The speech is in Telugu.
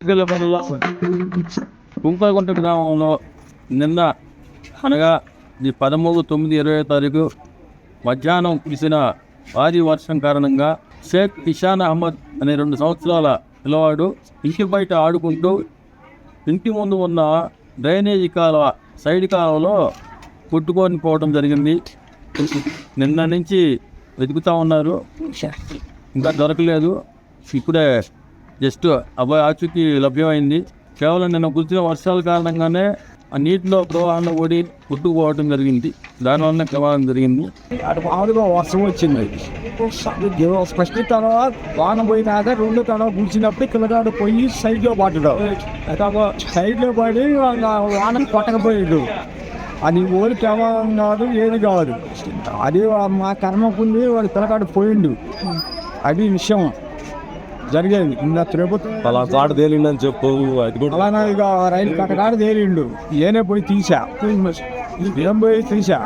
జిల్లా కుంకలగుంట గ్రామంలో నిన్న అనగా 13/9/20 మధ్యాహ్నం కురిసిన భారీ వర్షం కారణంగా షేక్ ఇషాన్ అహ్మద్ అనే 2 సంవత్సరాల పిల్లవాడు ఇంటి బయట ఆడుకుంటూ ఇంటి ముందు ఉన్న డ్రైనేజీ కాలువ సైడ్ కాలువలో కొట్టుకొని పోవడం జరిగింది. నిన్న నుంచి వెతుకుతూ ఉన్నారు, ఇంకా దొరకలేదు. ఇప్పుడే జస్ట్ అబ్బాయి ఆచూకీ లభ్యమైంది. కేవలం నిన్న కురిసిన వర్షాల కారణంగానే ఆ నీటిలో ప్రవాహంలో ఓడి కొట్టుకుపోవడం జరిగింది. దానివల్ల ప్రమాదం జరిగింది. అటు మామూలుగా వర్షం వచ్చింది. ఫస్ట్ తర్వాత వాన పోయినాక 2 తడవ కూర్చున్నప్పుడు పిల్లగాడు పోయి సైడ్లో పడ్డాడు. సైడ్లో పడి వాన కొట్టకపోయాడు. అది ఓడి ప్రమాదం కాదు, ఏది కాదు. అది మా కర్మకుంది, వాడు పిల్లగాడు పోయిండు. అది విషయం జరిగేది. ఇంకా తిరుపతి అలా కాడు తేలిందని చెప్పు. అది కూడా అలానే ఇక రైలు కట్టగాడు తేలిండు. ఏనే పోయి తీసా, ఏం పోయి తీసా.